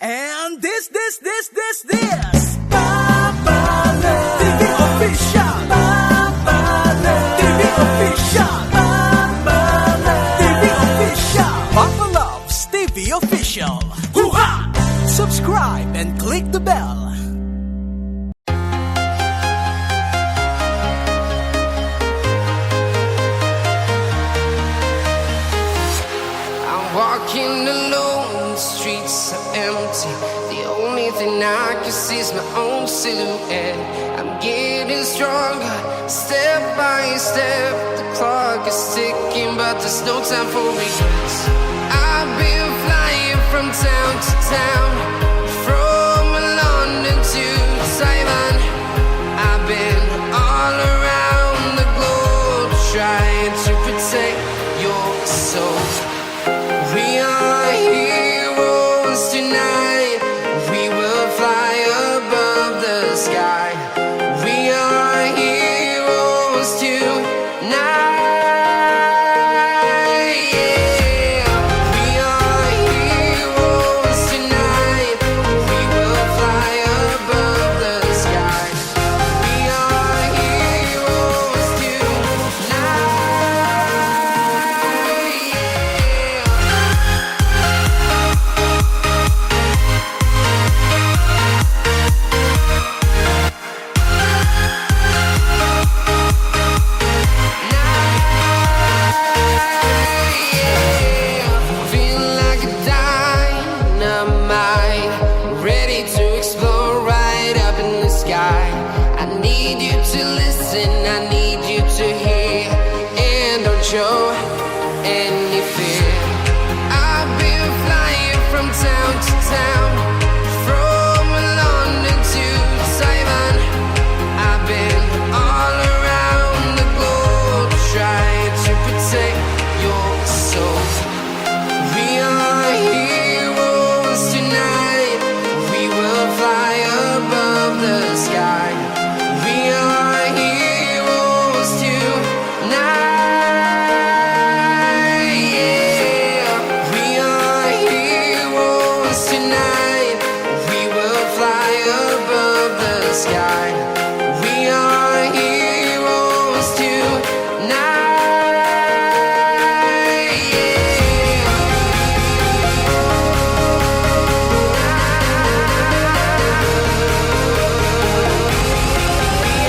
And this Babalove TV Official. Babalove TV Official. Babalove TV Official. Babalove's TV Official. Hoo-ha! Subscribe and click the bell. Walking alone, the streets are empty. The only thing I can see is my own silhouette. I'm getting stronger, step by step. The clock is ticking, but there's no time for regrets. I've been flying from town to town, from London to Taiwan. I've been all around the globe, trying to protect your soul. We are heroes tonight. We will fly above the sky. We are heroes tonight. Yeah. We are heroes tonight. We will fly above the sky. We are heroes tonight. Show any fear. I've been flying from town to town, from London to Taiwan. I've been all around the globe, trying to protect your soul. We are heroes tonight. We will fly above the sky. We are heroes tonight. Sky. We are heroes tonight. Yeah. We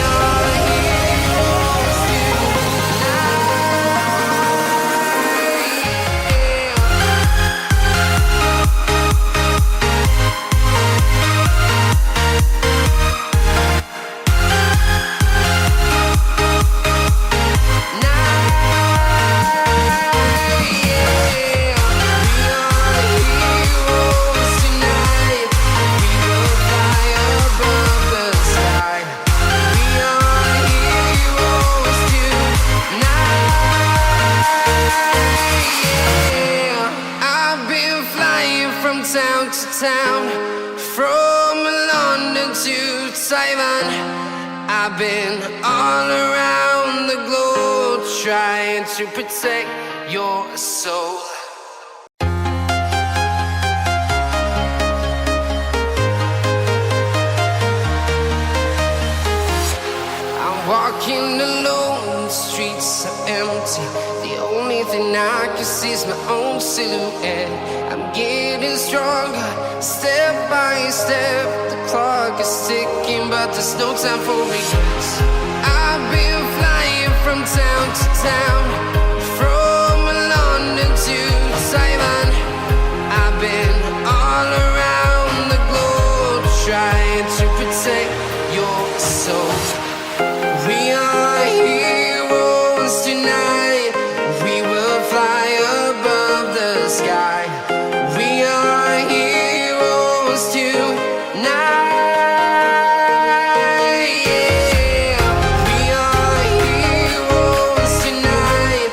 are heroes town to town, from London to Taiwan. I've been all around the globe, trying to protect your soul. I'm walking alone, the streets are empty. The only thing I can see is my own silhouette. I'm getting stronger, step by step. The clock is ticking, but there's no time for regrets. I've been flying from town to town, from London to Taiwan. I've been all around the globe, trying to protect your soul. We are heroes tonight. We will fly above the sky. We are heroes tonight. Yeah. We are heroes tonight.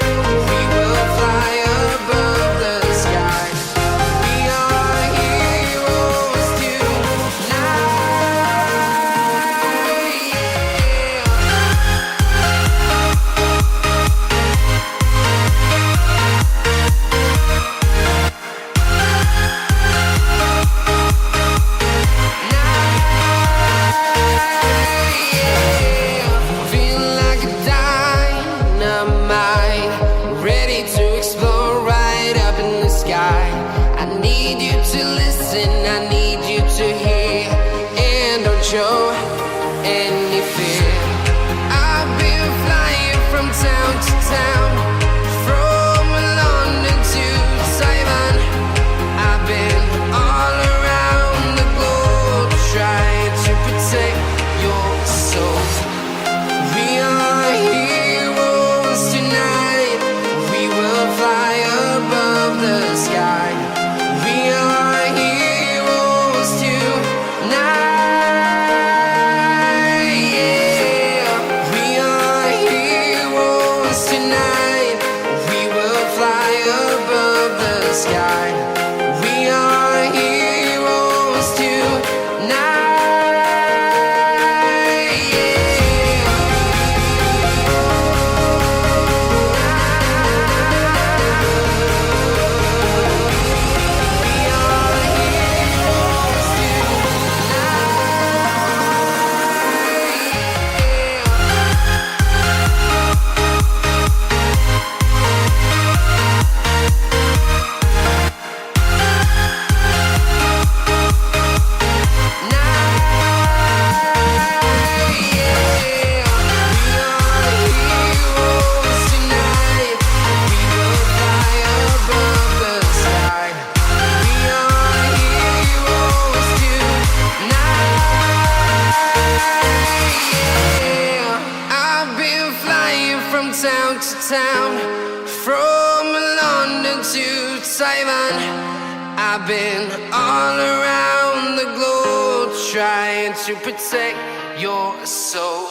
listen, I need you to hear, and don't show any fear. I've been flying from town to town, from London to Taiwan. I've been all around the globe trying to protect your soul. We are heroes tonight. We will fly above the sky. We are heroes tonight. Yeah. We are heroes tonight. We will fly above the sky. We are heroes tonight. Yeah. Town to town, from London to Taiwan. I've been all around the globe trying to protect your soul.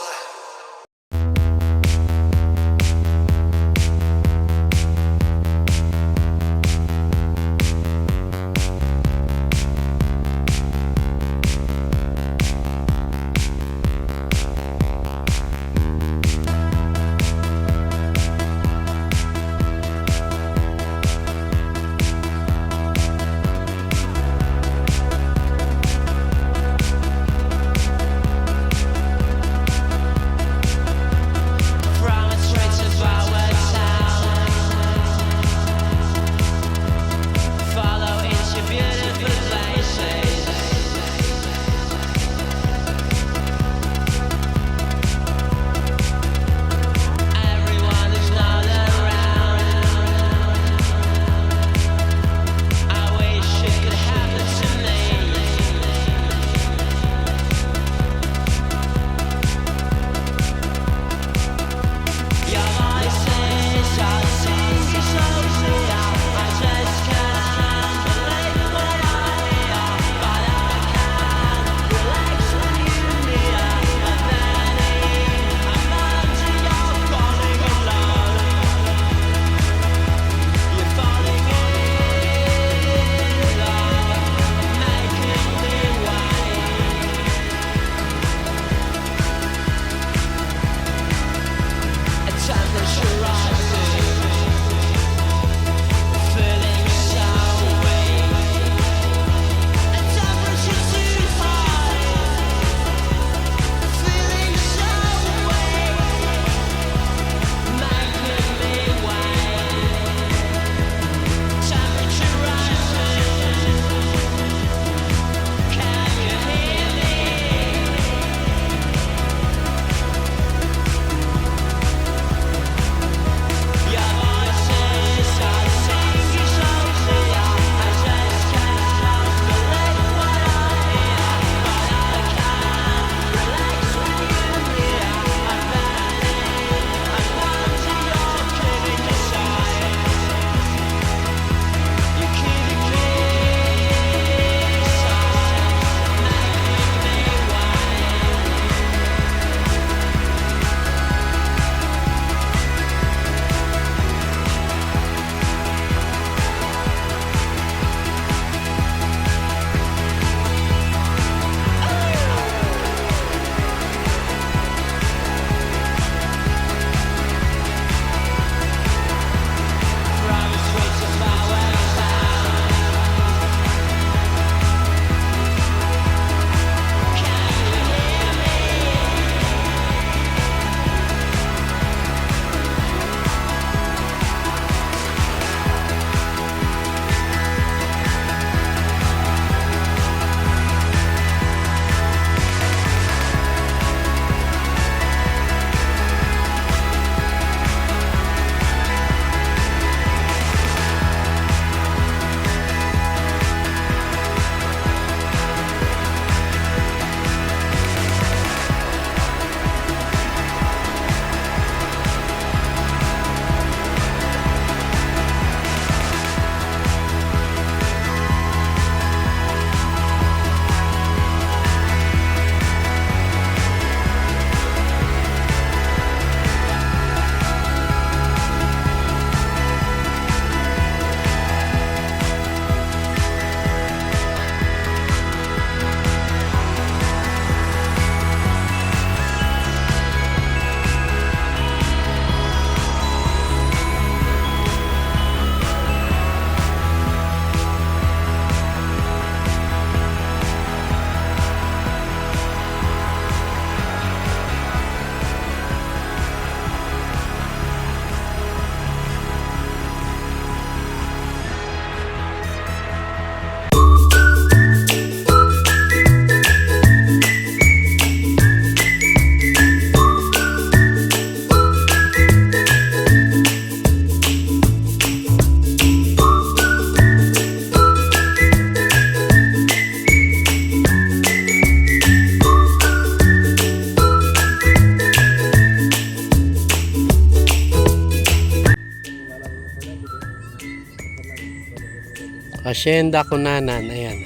Hacienda Cunanan. Ayan.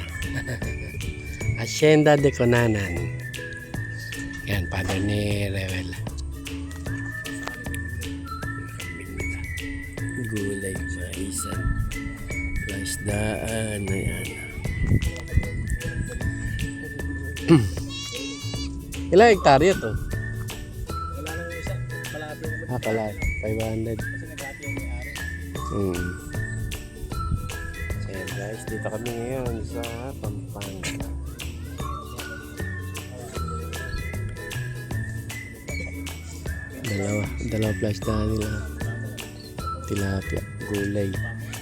Hacienda de Cunanan. Yan, father ni Rewel. Gulay, maisan. Plasdaan. Ayan. Ilang hektarya to? Wala nang isa. Palapit naman. Pala. 500. Kasi naghati yung may-ari. So yan guys, dito kami ngayon sa Pampanga. Dalawa plus na nila. Tilapia, gulay.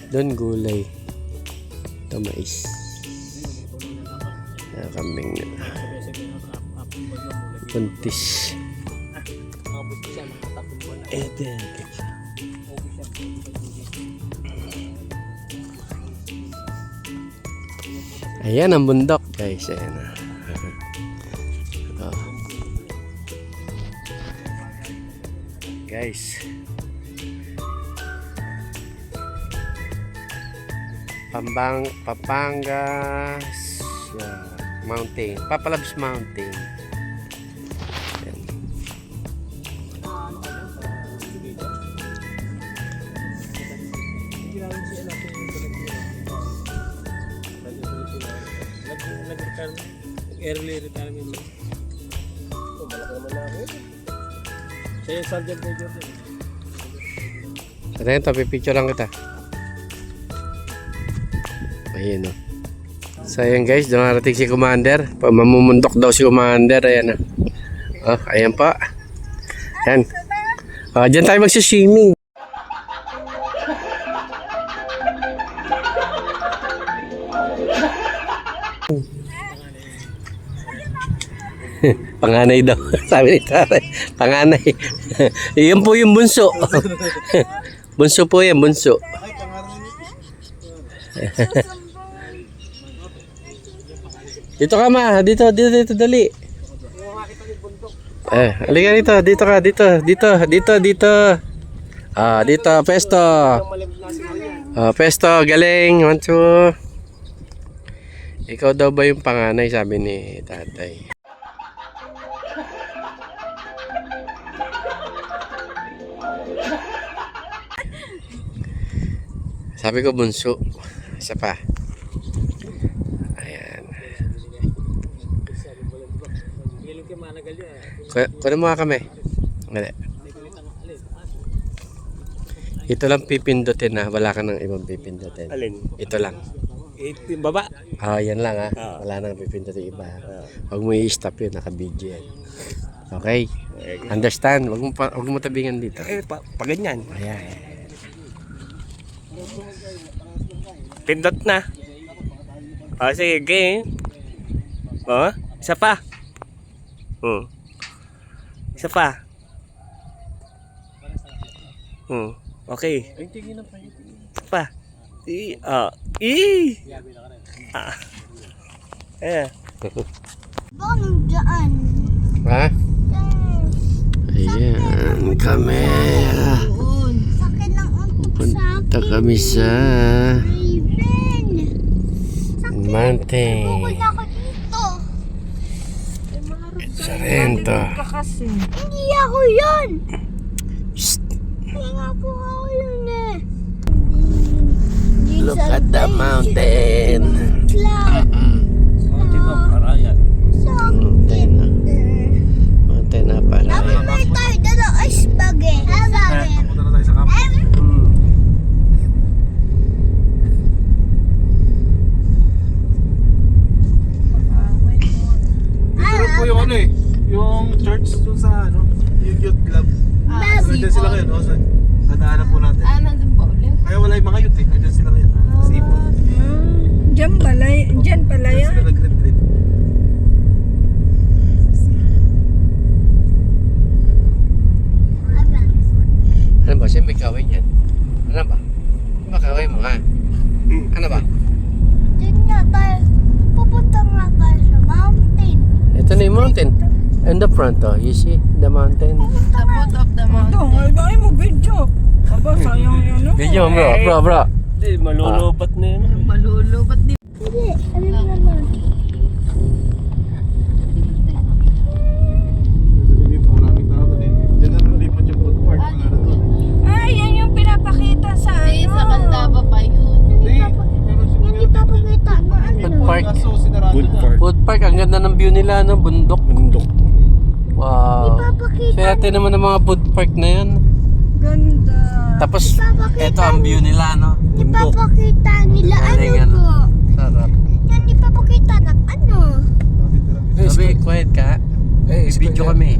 Doon gulay. Ito mais. Kambing na. Puntis. Mabot siya, mga 3 buwan na. Ito yan. Ayan ang bundok guys. Ayan na. Oh. Guys. Papangas Mountain. Papalabs Mountain. Ayan. Early retirement mo. Oh, malaki naman na ako. Siya yung Sergeant Major din. Ano yun? Pipicture lang kita. Ayan o. So ayan guys, dumarating si Commander. Mamumundok daw si Commander. Ayan na. Oh, ayan pa. Ayan. Diyan tayo magsiswimming. Panganay daw. Sabi ni Tare. Panganay. Iyon po yung bunso. Bunso po yan, bunso. Dito ka ma. Dito, dali. Halika dito. Dito. Dito, pesto. Pesto, galing. 1, 2. Ikaw daw ba yung panganay, sabi ni tatay. Sabi ko bunso. Isa pa. Ayan. Kunin mo nga kami. Dali. Ito lang pipindutin na. Wala ka nang ibang pipindutin. Alin? Ito lang. Yung baba. Yan lang ha. Wala nang pipindutin iba. Huwag mo i-stop yun. Naka-video yan. Okay? Understand? Huwag mo tabingan dito. Paganyan. Ayan. Pindot na. Sige, game. Isa pa. Isa pa. Okay. Isa pa. Bakit dyan? Ha? Ayan kami. Sakit ng utok sa Punta kami sa Raven. mountain. Bukod ako dito. Sorrento. Hindi ako yun. Hindi nga po ako yun eh. Look at the mountain. Cloud. Mountain of Arayan. Sakit. Mountain na pala. Dapat may tayo dala ice bag eh. Punta na tayo sa camp. Ito po yung yung church dun sa yung youth club. Nandiyan sila ngayon, sa daanan po natin. Nandun pa ulit. Kaya wala yung mga youth eh, nandiyan sila ngayon. Sa Ipon. Diyan pala Diyan sila nag-retreat. Ano ba? Siyempre may kaway yan. Ano ba? Ano ba kaway mo ha? Ano ba? Dito nga tayo. Pupunta nga tayo sa mountain. Ito na yung mountain. In the front you see the mountain. Pupunta nga. Top of the mountain. Ay mo video. Aba, sayang yun. Video mo bro. Hindi, malulubat na yun. Malulubat din. Hindi, ano naman? Dito, maraming tao doon eh. Diyan na nalipat yung food park. Wala na doon. Ay, yan yung pinapakita sa ano. Sa Candaba pa yun. Hindi. Hindi papakita mo ano. Food park. Kaso sinarado Food na. park. Food park, ang ganda ng view nila, no? Bundok. Bundok. Wow. Papakita. Swerte naman ng mga food park na yan. Ganda. Tapos, eto ang view nila, no? Bundok. Ipapakita nila Galing, ano po. Sarap. Yan ipapakita ng ano. Sabi, quiet ka. Eh, Video kami.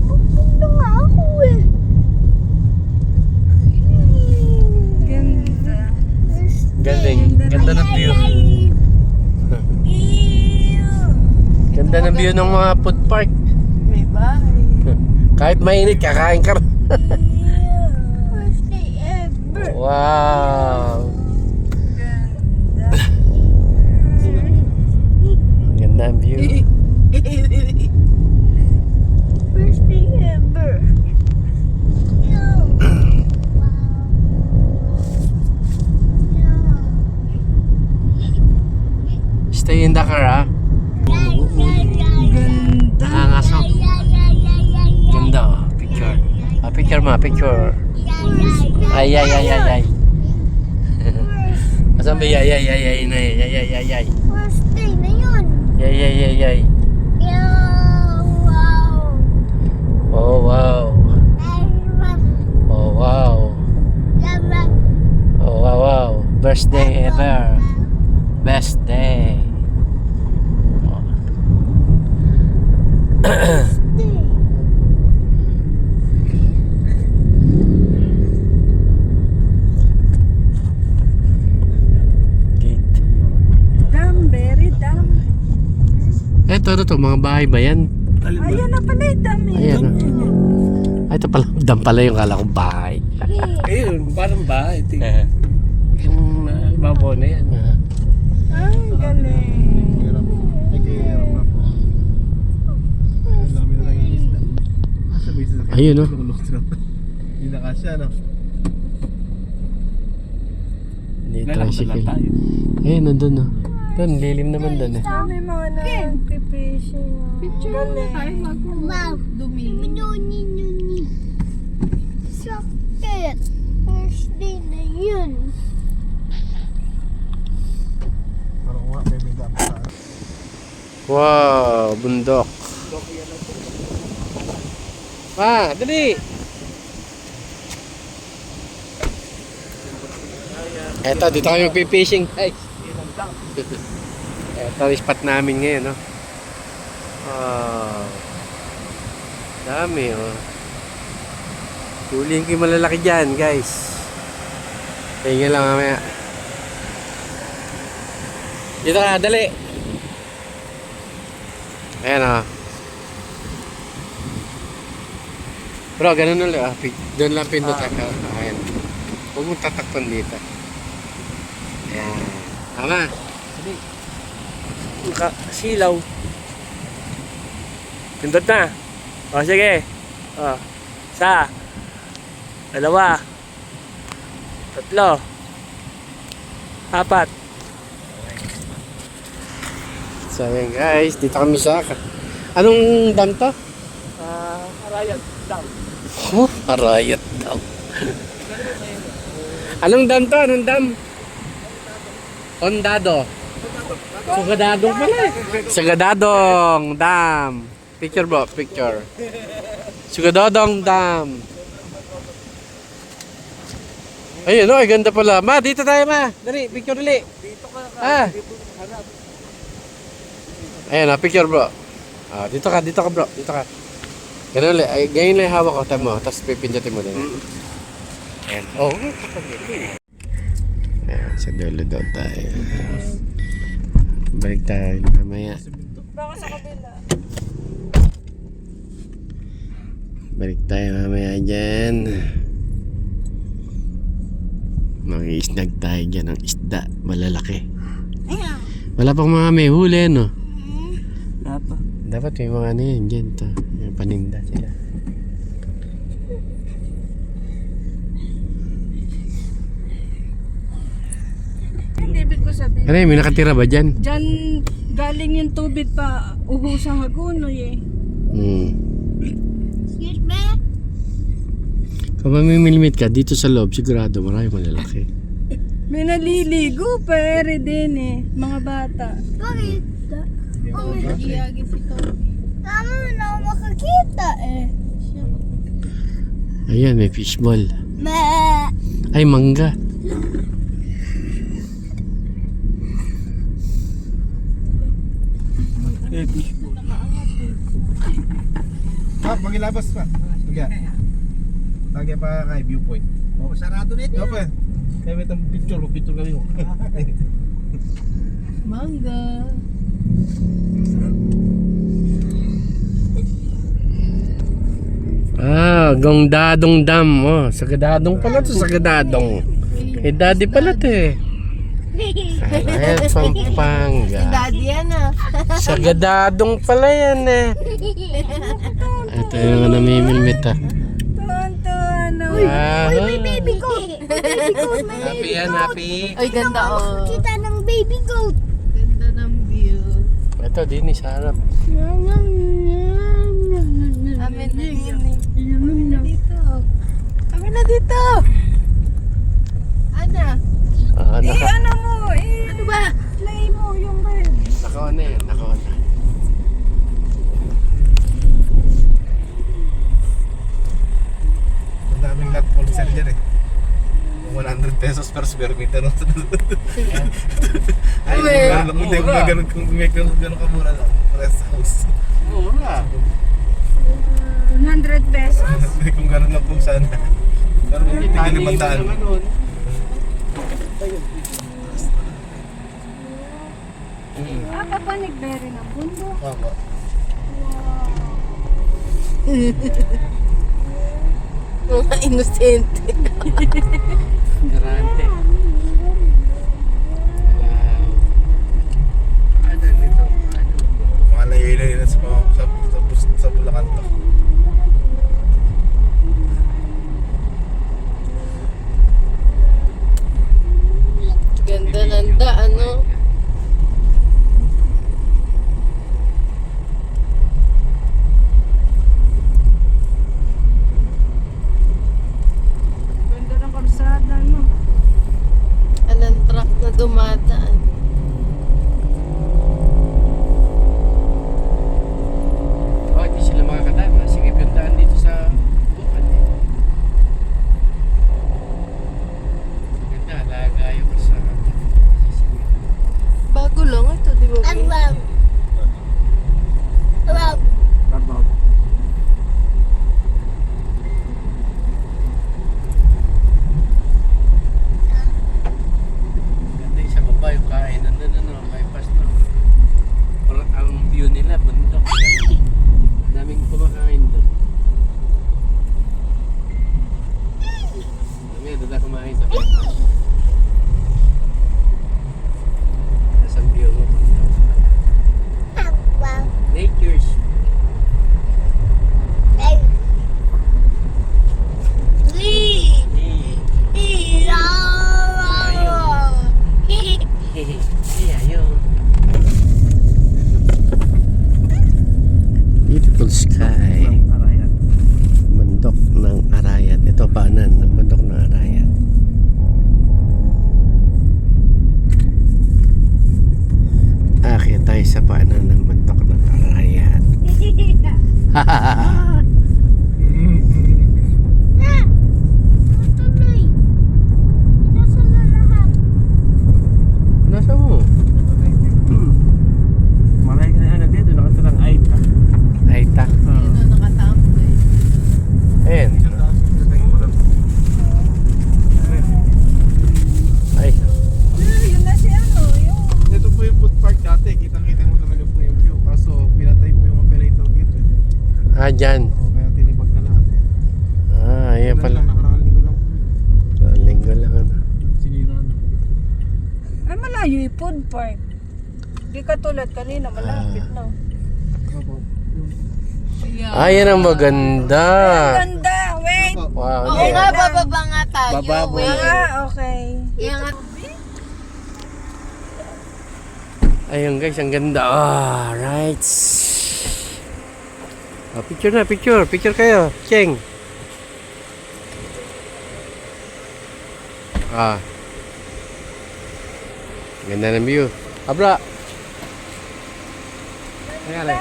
Pupunta nga ako eh. Ganda. Galing. Ganda ng view. Ganda ng view ng mga food park. May bahay. Kahit mainit, kakain ka rin. First day ever. Wow. Ganda. Ganda ang view. First day ever. Stay in the car, ha? Ganda. Nangangaso. Ganda, oh. Picture. Picture ma, picture. Ay, ay, ay, ay, ay. Asan ba? Ay, ay, ay, ay, na, ay, ay, ay, ay. First day na yun. Ay, ay, ay, ay. Wow. Oh, wow. Oh, wow. Oh, wow, wow. Best day ever. Best day. Gate. Dam, very dam. Eto, ano to? Mga bahay ba yan? Ayan na pala yung dam eh. Ayan, Ay, ito pala. Dam pala yung kala kong bahay. Ayun, parang bahay. Eh. Yung babaw na yan. Ay, galing. Hirap. Ay, hirap na po. Ang dami na lang yung isda. Sabi sa Ayun, no? Hindi na kasya, no? Hindi, Lalakad tricycle. lang tayo. Ayun, nandun, no? Doon, lilim naman doon, eh. May mga nagpipishing. Picture galing. Wow. Nuni. Sakit. First day na yun. Parang nga, may dam sa Wow, bundok. Ma, dali. Eto, dito kami magpipishing, guys. Eto, yung spot namin ngayon, no? Wow. Dami, oh. Huliin ko yung malalaki dyan, guys. Tingnan lang mamaya. Dito ka, dali. Ayan, oh. Bro, ganun ulit, ah. Doon lang pinutak, ah. Ayan. Huwag mong tatakpan dito. Ayan. Tama. Silaw. Pindot na. O, sige. O. Isa. Dalawa. Tatlo. Apat. So, ayan guys. Dito kami sa... Anong dam to? Arayat. Down. Oh, Arayat daw. Anong dam to? Anong dam? Ondado. Sugadadong pala eh. Sugadadong Dam. Picture bro, picture. Sugadadong Dam. Ayun, oh, ganda pala. Ma, dito tayo ma. Dali, picture dali. Dito ka. Ah. Ayun, picture bro. Ah, dito ka bro. Dito ka. Ganun ulit. Ay, ganyan lang hawak ko. Tama mo. Tapos pipindutin mo din. Ayan. Oh. Ayan, sa dulo daw tayo. Balik tayo mamaya. Baka sa kabila. Balik tayo mamaya dyan. Mag-i-snag tayo dyan ng isda. Malalaki. Wala pang mga may huli, no? Dapat may mga ano yan dyan to. May paninda sila. sasabihin. Ano yun, may nakatira ba dyan? Diyan galing yung tubig pa uho sa Hagonoy eh. Excuse me? Kung mamimilimit ka dito sa loob, sigurado marami malalaki. May naliligo pere din eh, mga bata. Bakit? Tama na ako makakita eh. Ayan, may fishball. Meh. Ay, mangga. Magilabas pa. Sige. Lagyan pa kay viewpoint. Oh, sarado na ito. Opo. Kaya may itong picture kami mo. Mangga. Gongdadong Dam. Oh, Sagadadong pala to, Sagadadong. Eh, daddy pala to eh. Ayan, Pampanga. Daddy yan ah. Sagadadong pala yan eh. Ito yung namimilmit ah. Tuwan-tuwan na. May baby goat. Baby goat. May Happy yan, happy. Ay, ganda oh. Kita ng baby goat. Ganda ng view. Ito din sa harap. Amin na yun. Dito. Kami na dito. Ana? Ano mo? Ano ba? Play mo yung red. Naka-on na yan, naka-on na. Ang daming lot policer dyan eh. 100 pesos per square meter. Ay, hindi ko ganun kung may ganun kamura lang. Rest house. Mura. 100 pesos. Hindi kung ganun lang kung sana. Pero hindi ka 500. Papanigberry ng bundok. Opo. Mga inosente. Garante. Ano nito? Mga layo-layo na sa Bulacan to. Ganda ng daan, no? Ganda ng karsada, no? Anong truck na dumadaan? Oh, hindi sila makakadama. Sige, pintaan dito sa bukan eh. Ganda, lagayo ka sa Bago lang ito, di ba? Abang. Abang. Ganda yung sa baba, yung kain nandun, bypass na. Parang ang view nila, bundok. Daming kumakain doon. Dami, doon na kumain sa bypass. Nasa view mo, bundok. Nature's. Beautiful sky. Bundok ng Arayat. Ito paanan ng bundok ng Arayat. Akyat tayo sa paanan ng bundok ng Arayat. Nasa mo? Malay ka na dito, nakatirang Aita. Aita. Ito nakatamboy. Ayan. Ay. Yun na si ano, yung... Ito po yung food park dati. Kitang-kita mo talaga po yung view. Kaso pinatay po yung operator dito eh. Ah, dyan. Kaya tinibag na lahat eh. Ah, ayan pala. Nakaraan linggo lang. Linggo lang ano. Sinira na. Ay, malayo yung food park. Di katulad kanina, malapit na. Opo. Ah, yan ang maganda. Ganda! Wait! Wow. Oo nga, bababa nga tayo. Bababa. Wait. Ah, okay. Kaya nga, Ayun guys, ang ganda. Ah, right. Oh, picture na, picture. Picture kayo. Cheng. Ah. Ganda ng view. Abra. Nangyari.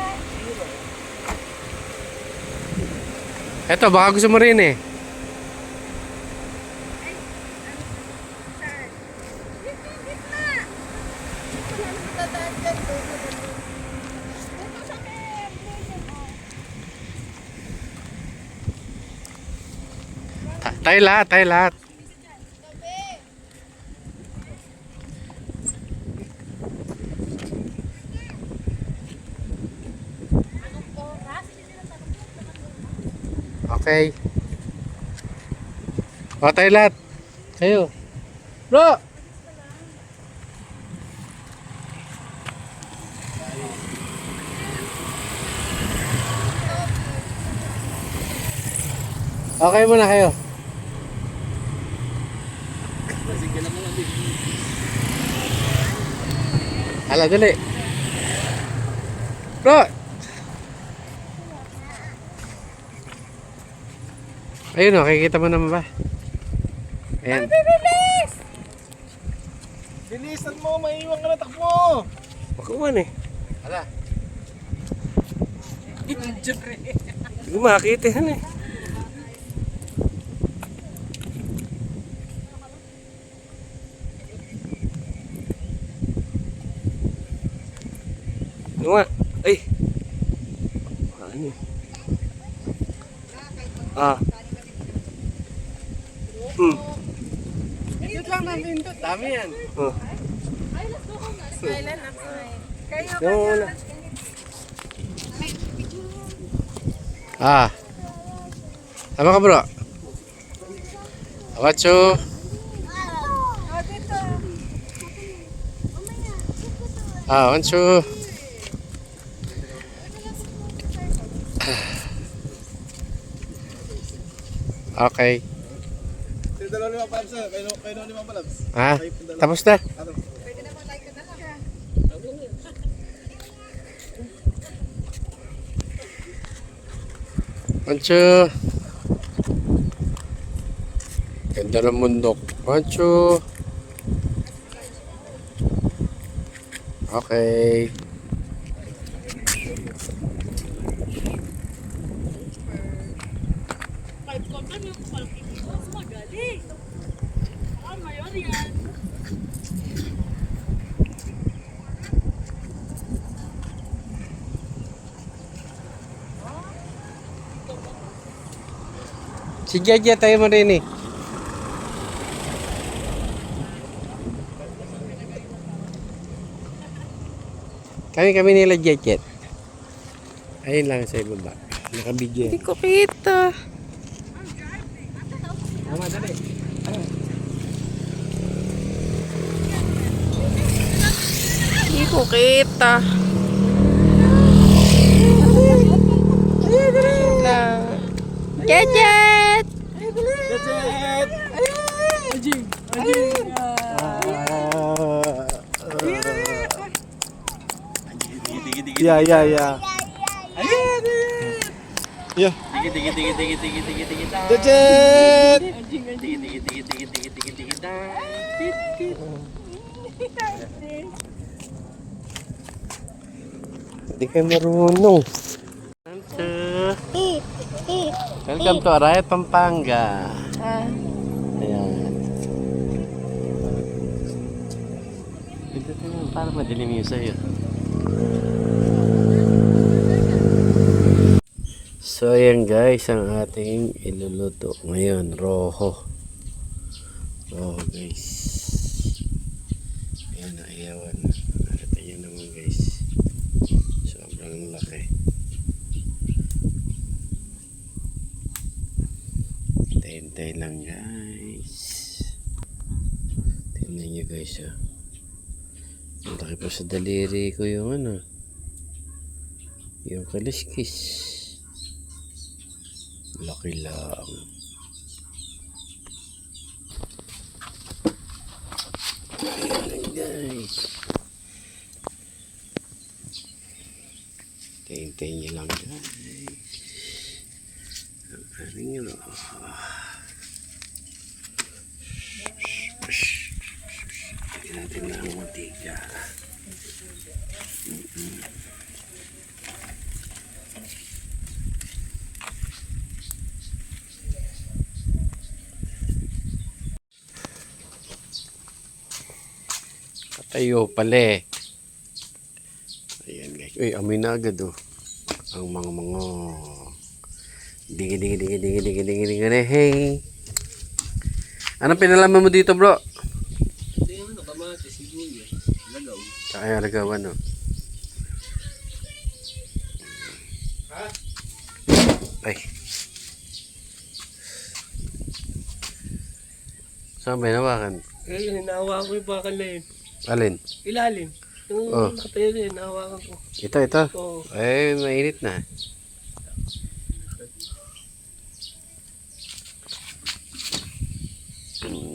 Eto, baka gusto mo rin eh. Tayo lahat, tayo lahat. Okay. O, tayo lahat. Kayo. Bro! Okay muna kayo. Hala, dali. Bro! Ayun o, kikita mo naman ba? Ayan. Bilisan mo, maiiwan ka na takbo! Makuman eh. Hala. Hindi ko makakita yan eh. Ano nga? Ay! Ano? Ah. Dito lang namin doon. Dami yan. Oh. Kayo Yung una. Ah. Tama ka bro. Awacho. Oh, dito. Ah, wancho. Okay. Yung dalawa limang palabs na, kayo na limang palabs. Ah, tapos na. Wancho. Ganda ng bundok. Wancho. Okay. Si Jaja tayo mo rin eh. Kami nila Jajet. Ayun lang sa ibaba. Nakabidyo. Hindi ko kita. Tama, dali. Hindi ko kita. Jajet! Jajet! Yeah. Yeah. Jajet! Hindi kayo marunong. Welcome to Arayat, Pampanga. Ayan. Dito tayo, para madilim yung sa'yo. So ayan guys, ang ating iluluto ngayon, roho. Roho guys. Ayan, ayawan. Nakita nyo naman guys. Sobrang laki. Hintay lang guys. Tingnan nyo guys oh. Ang laki pa sa daliri ko yung ano. Yung kaliskis. Laki lang. Ayan guys. Hintayin niyo lang guys. Ang aring yun. Tignan natin na ang mantika. Patayo pala eh. Ayan guys. Uy, amoy na agad oh. Ang mga digi hey. Anong pinalaman mo dito bro? Ano, kamatis, sibuyas, lagaw. Tsaka yung alagawan oh. Ay. Saan ba hinawakan? Hinahawakan ko yung bakal na yun. Alin? Ilalim. Yung Oh. nakatayo na yun, hinahawakan ko. Ito. Oo. Ay, mainit na.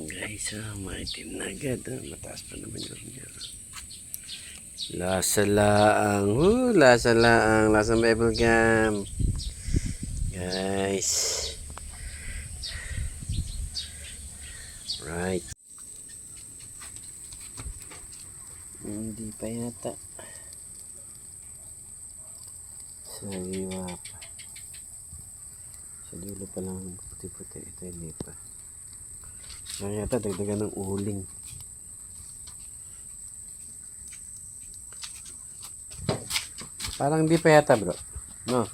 Guys, maitim na agad. Mataas pa naman yung niya. Lasa laang. Lasa laang. Lasa bubble gum. Guys. Right. Hindi pa yata. Sariwa pa. Sa dulo pa lang puti-puti. Ito hindi pa. Kaya yata dagdagan ng uling. Parang hindi pa yata bro. No?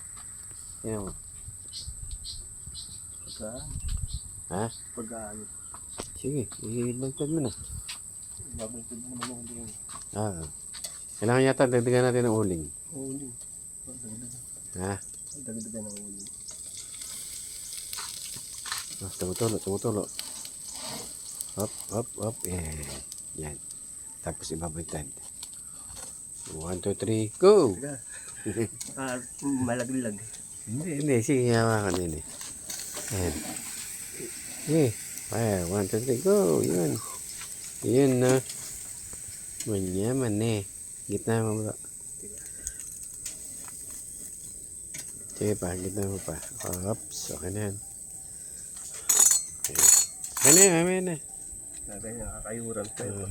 Yan mo. Pagkaan. Ha? Pagkaan. Sige, ibagtad mo na. Babagtad mo naman ako din. Kailangan yata dagdagan natin ng uling. Uling. Dagdagan. Ha? Dagdagan ng uling. Tumutulo. Hop. Yan. Tapos ibabagtad. 1, 2, 3, go! Malaglag. Hindi. Sige, hawakan din eh. Ayan. Sige. 1, 2, 3, go! Yun na. Manyaman eh. Gitna mo bro. Sige pa, gitna mo pa. Oops, okay na yan. Amen na. Nakakayuran tayo.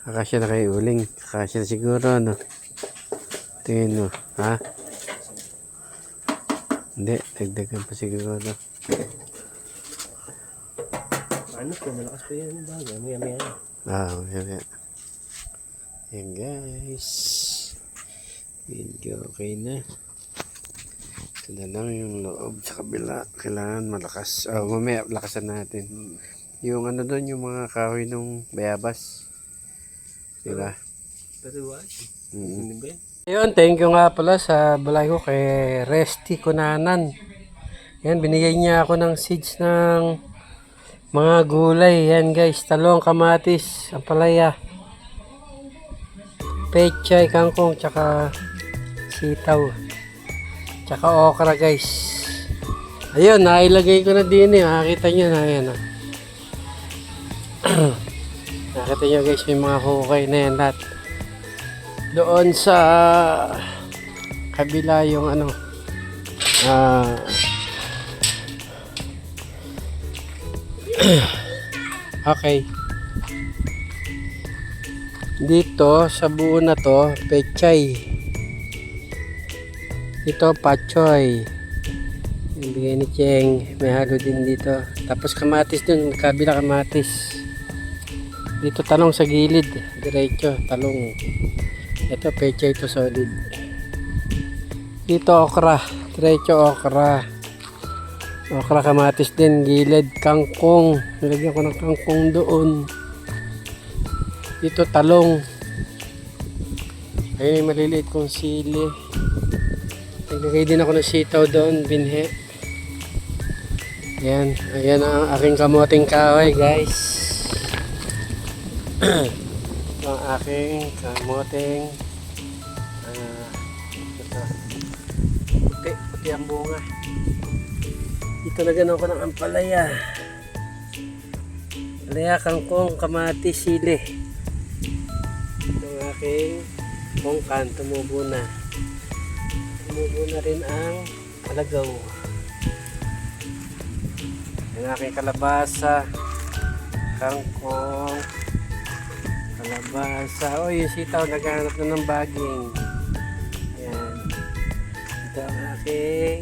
Kakasya na kayo uling. Kakasya na siguro, no? Tingin mo, ha? Hindi, dagdagan pa siguro. Ano po, malakas pa yan bagay. Maya. Yan. Yan guys. Medyo okay na. Ito na lang yung loob sa kabila. Kailangan malakas. Mamaya, lakasan natin. Yung ano doon, yung mga kahoy nung bayabas. Diba? Tatuwa. Hindi ba yan? Ayun, thank you nga pala sa balay ko kay Resty Kunanan. Yan, binigay niya ako ng seeds ng mga gulay. Yan guys, talong, kamatis, ampalaya, pechay, kangkong, tsaka sitaw, tsaka okra guys. Ayun, nailagay ko na din eh. Makikita nyo na yan. Nakita nyo guys, may mga hukay na yan lahat. Doon sa kabila yung ano, okay. Dito sa buo na to, pechay. Ito pachoy. Yung bigay ni Cheng, may halo din dito. Tapos kamatis dun, kabila kamatis. Dito talong sa gilid, diretso, talong. Ito pechay, ito solid. Dito okra, diretso okra. Okra, kamatis din, gilid, kangkong. Nilagyan ko ng kangkong doon. Dito talong. Ayun, maliliit kong sili. Naglagay din ako ng sitaw doon, binhe. Ayan, ayan ang aking kamoting kahoy guys. Ito ang aking kamoting puti ang bunga. Dito lagyan ako ng ampalaya. Ampalaya, kangkong, kamatis, sili. Ito ang aking Bongkan, tumubo na. Tumubo na rin ang alagaw. Yung aking kalabasa, kangkong, kalabasa. O, yung sitaw, naghahanap na ng baging. Ayan. Ito ang aking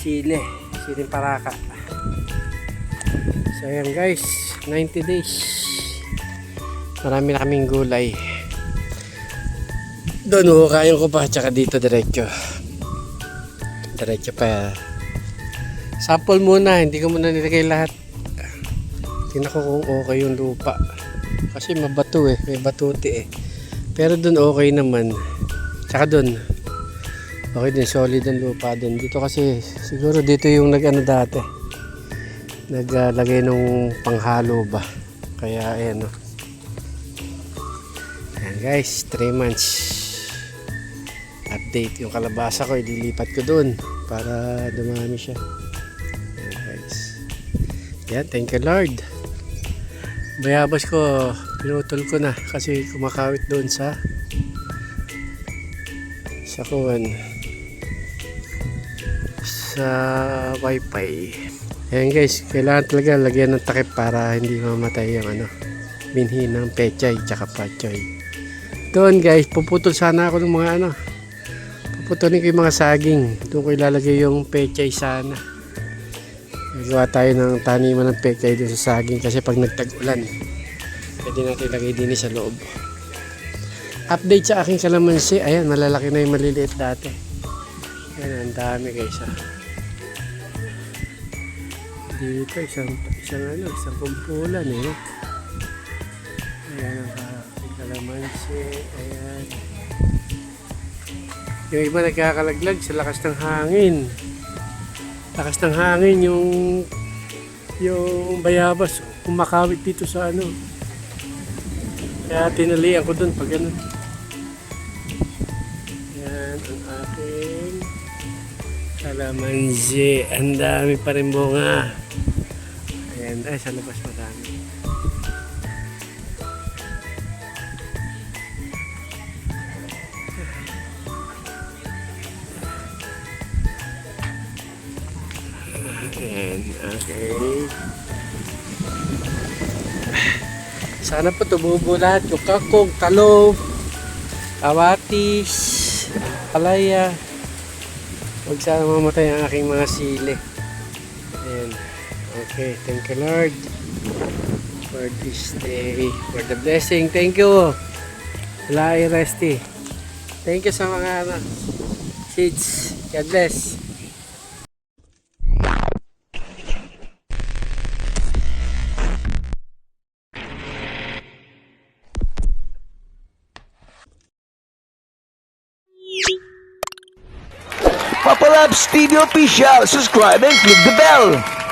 siling paraka. So, ayan guys, 90 days. Marami na kaming gulay. Doon, hukayin ko pa, tsaka dito diretso. Diretso pa. Sample muna, hindi ko muna nilagay lahat. Tingnan ko kung okay yung lupa. Kasi mabato eh, may batuti eh. Pero doon okay naman. Tsaka doon, okay din, solid ang lupa doon. Dito kasi, siguro dito yung nag-ano dati. Naglagay nung panghalo ba. Kaya ayan o. Ayan guys, 3 months. Update yung kalabasa ko, ililipat ko doon para dumami siya. Ayan guys. Yan, thank you Lord. Bayabas ko, pinutol ko na kasi kumakawit doon sa kuwan, sa wifi. Ayan guys, kailangan talaga lagyan ng takip para hindi mamatay yung binhi ng pechay tsaka patchoy. Doon guys, puputol sana ako ng mga puputulin ko yung mga saging. Doon ko ilalagay yung pechay sana. Gagawa tayo ng taniman ng pechay doon sa saging kasi pag nagtag-ulan, pwede natin ilagay din sa loob. Update sa aking kalamansi. Ayan, malalaki na yung maliliit dati. Ayan, ang dami guys dito, isang kumpulan eh. Ayan ang aking kalamansi. Ayan. Yung iba nagkakalaglag sa lakas ng hangin. Lakas ng hangin yung bayabas kumakawit dito sa kaya tinalian ko dun pag ganun. Yan ang aking kalamansi. Ang dami pa rin bunga. Ayan, ay sa labas madami. Ayan, okay. Sana po tumubo lahat yung kangkong, talong, kawatis, palaya. Huwag sana mamatay ang aking mga sili. Ayan. Okay, thank you Lord for this day, for the blessing. Thank you. Wala ay resti. Thank you sa mga seeds. God bless. Papa Labs TV Official. Subscribe and click the bell.